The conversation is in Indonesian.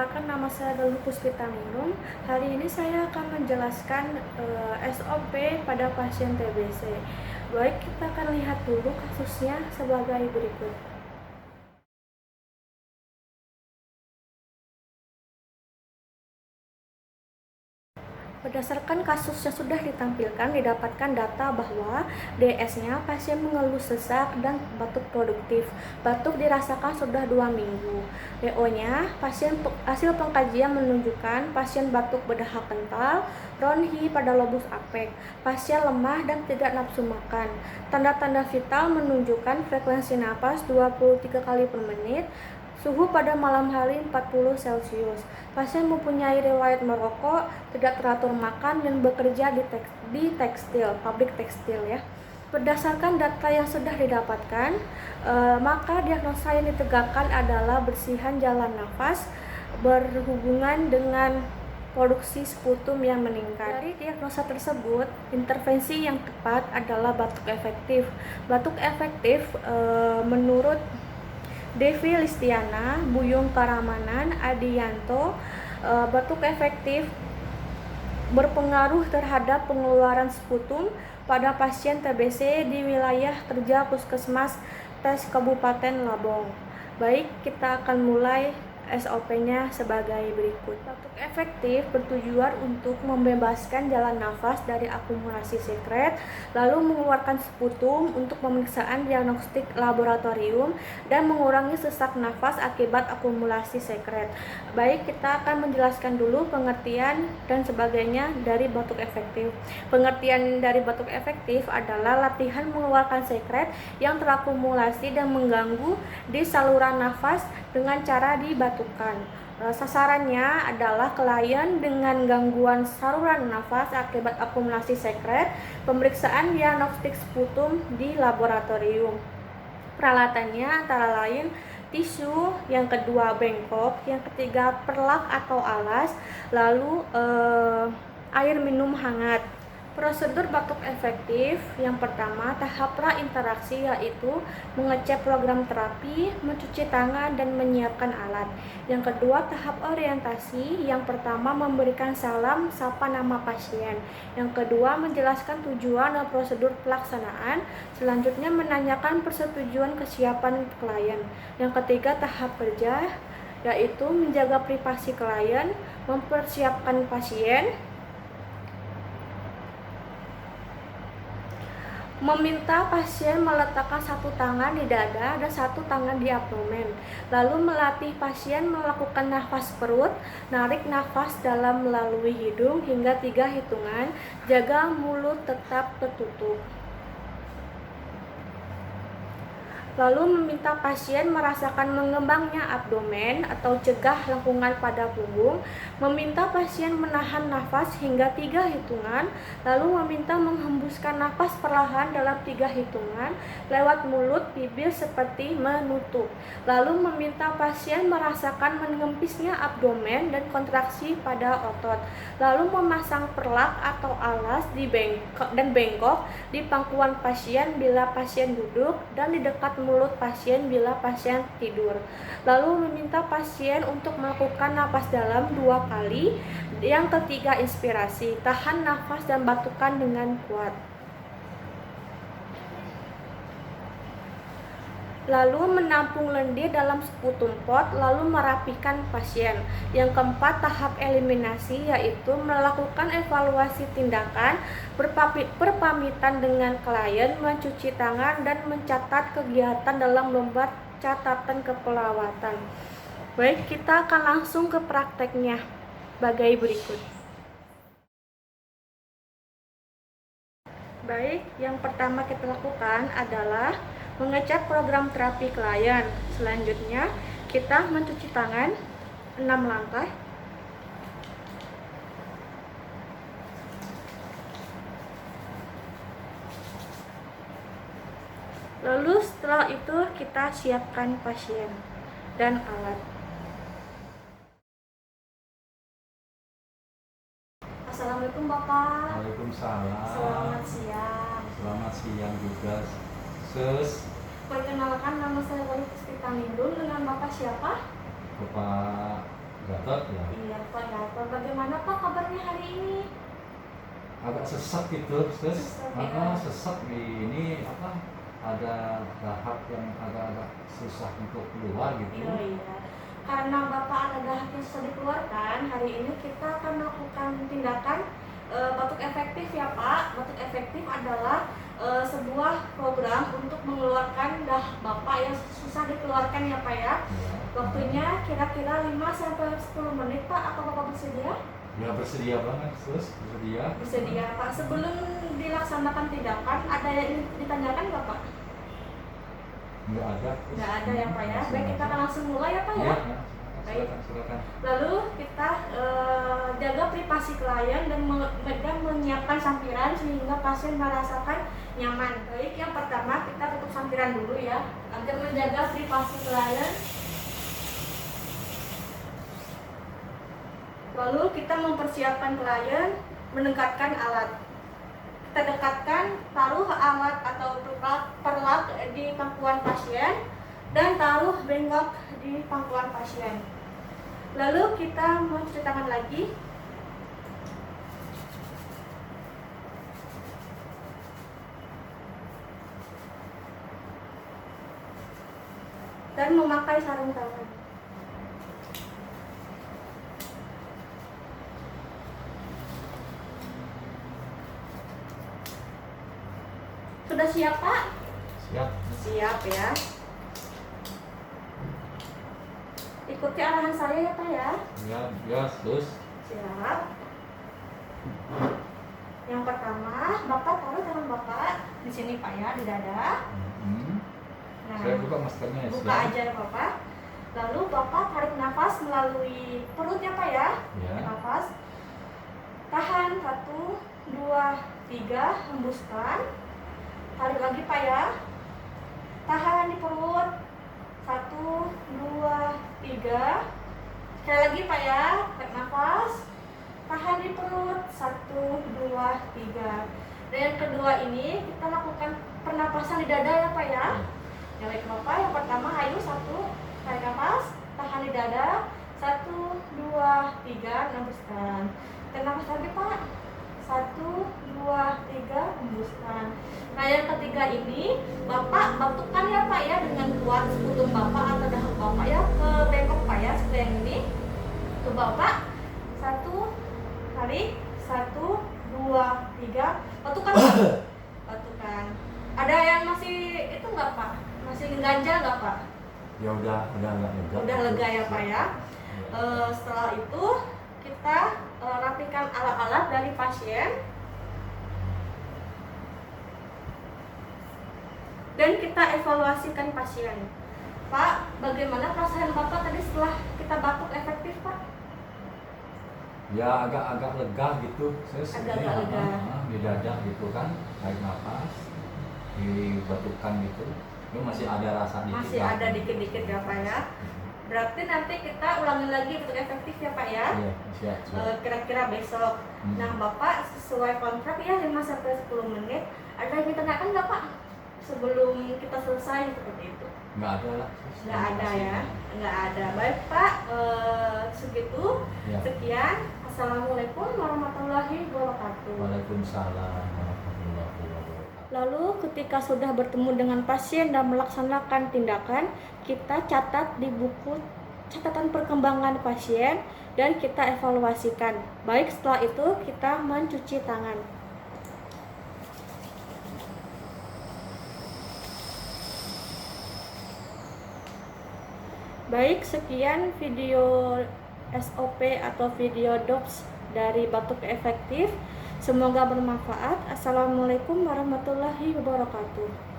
Perkenalkan, nama saya Galuh Puspitaningrum. Hari ini saya akan menjelaskan SOP pada pasien TBC. Baik, kita akan lihat dulu kasusnya sebagai berikut. Berdasarkan kasus yang sudah ditampilkan, didapatkan data bahwa DS-nya pasien mengeluh sesak dan batuk produktif. Batuk dirasakan sudah 2 minggu. DO-nya, hasil pengkajian menunjukkan pasien batuk berdahak kental, ronhi pada lobus apek, pasien lemah dan tidak nafsu makan. Tanda-tanda vital menunjukkan frekuensi napas 23 kali per menit, suhu pada malam hari 40 Celcius. Pasien mempunyai riwayat merokok, tidak teratur makan, dan bekerja di pabrik tekstil ya. Berdasarkan data yang sudah didapatkan, maka diagnosa yang ditegakkan adalah bersihan jalan nafas berhubungan dengan produksi sputum yang meningkat. Dari diagnosa tersebut, intervensi yang tepat adalah batuk efektif. Batuk efektif menurut Devi Listiana, Buyung Karamanan, Adianto, batuk efektif berpengaruh terhadap pengeluaran sputum pada pasien TBC di wilayah kerja Puskesmas Tes Kabupaten Labong. Baik, kita akan mulai SOP-nya sebagai berikut. Batuk efektif bertujuan untuk membebaskan jalan nafas dari akumulasi sekret, lalu mengeluarkan sputum untuk pemeriksaan diagnostik laboratorium dan mengurangi sesak nafas akibat akumulasi sekret. Baik, kita akan menjelaskan dulu pengertian dan sebagainya dari batuk efektif. Pengertian dari batuk efektif adalah latihan mengeluarkan sekret yang terakumulasi dan mengganggu di saluran nafas dengan cara dibatukan. Sasarannya adalah klien dengan gangguan saluran nafas akibat akumulasi sekret, pemeriksaan diagnostik sputum di laboratorium. Peralatannya antara lain tisu, yang kedua bengkok, yang ketiga perlak atau alas, lalu air minum hangat. Prosedur batuk efektif yang pertama, tahap pra-interaksi, yaitu mengecek program terapi, mencuci tangan, dan menyiapkan alat. Yang kedua, tahap orientasi. Yang pertama, memberikan salam, sapa nama pasien. Yang kedua, menjelaskan tujuan dan prosedur pelaksanaan. Selanjutnya, menanyakan persetujuan kesiapan klien. Yang ketiga, tahap kerja, yaitu menjaga privasi klien, mempersiapkan pasien, meminta pasien meletakkan satu tangan di dada dan satu tangan di abdomen, lalu melatih pasien melakukan nafas perut, narik nafas dalam melalui hidung hingga 3 hitungan, jaga mulut tetap tertutup. Lalu meminta pasien merasakan mengembangnya abdomen atau cegah lengkungan pada punggung, meminta pasien menahan nafas hingga 3 hitungan, lalu meminta menghembuskan nafas perlahan dalam 3 hitungan lewat mulut bibir seperti menutup, lalu meminta pasien merasakan mengempisnya abdomen dan kontraksi pada otot, lalu memasang perlak atau alas di bengkok di pangkuan pasien bila pasien duduk dan di dekat mulut pasien bila pasien tidur. Lalu meminta pasien untuk melakukan napas dalam 2 kali. Yang ketiga, inspirasi, tahan nafas dan batukan dengan kuat. Lalu menampung lendir dalam sputum pot, lalu merapikan pasien. Yang keempat, tahap eliminasi, yaitu melakukan evaluasi tindakan, berpamitan dengan klien, mencuci tangan, dan mencatat kegiatan dalam lembar catatan keperawatan. Baik, kita akan langsung ke prakteknya sebagai berikut. Baik, yang pertama kita lakukan adalah mengecek program terapi klien. Selanjutnya, kita mencuci tangan 6 langkah. Lalu setelah itu kita siapkan pasien dan alat. Assalamualaikum Bapak. Waalaikumsalam. Selamat siang. Selamat siang juga, Sus. Perkenalkan, nama saya Galuh Puspitaningrum. Dengan Bapak siapa? Bapak Gatot ya. Iya Pak Gatot. Bagaimana Pak kabarnya hari ini? Agak sesat gitu, Sesat, ya. sesat di ini apa? Ada dahak yang agak-agak susah untuk keluar gitu. Iya, iya. Karena Bapak ada dahak yang susah dikeluarkan, hari ini kita akan melakukan tindakan batuk efektif ya Pak. Batuk efektif adalah sebuah program untuk mengeluarkan dahak Bapak yang susah dikeluarkan ya Pak ya. Ya. Waktunya kira-kira 5-10 menit Pak. Apa Bapak bersedia? Ya bersedia banget, bersedia. Bersedia Pak. Sebelum dilaksanakan tindakan, ada yang ingin ditanyakan nggak Pak? Nggak ada. Nggak ada ya Pak ya. Baik, kita akan langsung mulai ya Pak ya. Ya, silakan. Lalu kita jaga privasi klien dan menyiapkan sampiran sehingga pasien merasakan nyaman. Baik, yang pertama kita tutup sampiran dulu ya agar menjaga privasi klien. Lalu kita mempersiapkan klien mendekatkan alat. Kita dekatkan, taruh alat atau perlak di pangkuan pasien dan taruh bengkok di pangkuan pasien. Lalu kita mencuci tangan lagi. Dan memakai sarung tangan. Sudah siap Pak? Siap. Siap ya. Ikuti arahan saya ya Pak ya. Ya, terus. Siap. Yang pertama, Bapak taruh tangan Bapak di sini Pak ya, di dada. Nah, Saya buka maskernya ya. buka aja ya Bapak. Lalu Bapak tarik nafas melalui perutnya Pak ya. Ya. Nafas. Tahan 1, 2, 3, hembuskan. Tarik lagi Pak ya. Tahan di perut. 1, 2, 3. Sekali lagi Pak ya. Tarik nafas. Tahan di perut. 1, 2, 3. Dan yang kedua ini kita lakukan pernapasan di dada ya Pak ya. Yang baik Bapak, yang pertama ayo 1, tarik nafas, tahan di dada. 1, 2, 3, hembuskan. Tarik nafas lagi Pak. 1, 2, 3, hembuskan. Nah yang ketiga ini Bapak batukkan ya Pak ya dengan kuat sekutum Bapak atau dahak Bapak ya ke bengkok Pak ya, seperti yang ini. Ke Bapak. 1, tarik. 1, 2, 3, batukkan Pak. Batukkan. Ada yang masih itu nggak Pak? Masih ganjal nggak Pak? Ya udah agak lega. Udah lega ya Pak ya. Setelah itu kita rapikan alat-alat dari pasien dan kita evaluasikan pasien. Pak, bagaimana perasaan Bapak tadi setelah kita batuk efektif Pak? Ya agak lega gitu. Agak-agak lega. Di dada gitu kan, tarik nafas, dibatukan gitu. Ini masih ada rasa dikit. Masih ada dikit-dikit ya Pak ya. Berarti nanti kita ulangi lagi untuk efektif ya Pak ya. Iya, siap. Kira-kira besok. Nah Bapak sesuai kontrak ya 5-10 menit. Ada yang ditanyakan nggak Pak? Sebelum kita selesai seperti itu. Nggak ada lah. Nggak ada ya. Nggak ada. Baik Pak, segitu. Ya. Sekian. Assalamualaikum warahmatullahi wabarakatuh. Waalaikumsalam warahmatullahi wabarakatuh. Lalu ketika sudah bertemu dengan pasien dan melaksanakan tindakan, kita catat di buku catatan perkembangan pasien dan kita evaluasikan. Baik, setelah itu kita mencuci tangan. Baik, sekian video SOP atau video DOPS dari batuk efektif. Semoga bermanfaat. Assalamualaikum warahmatullahi wabarakatuh.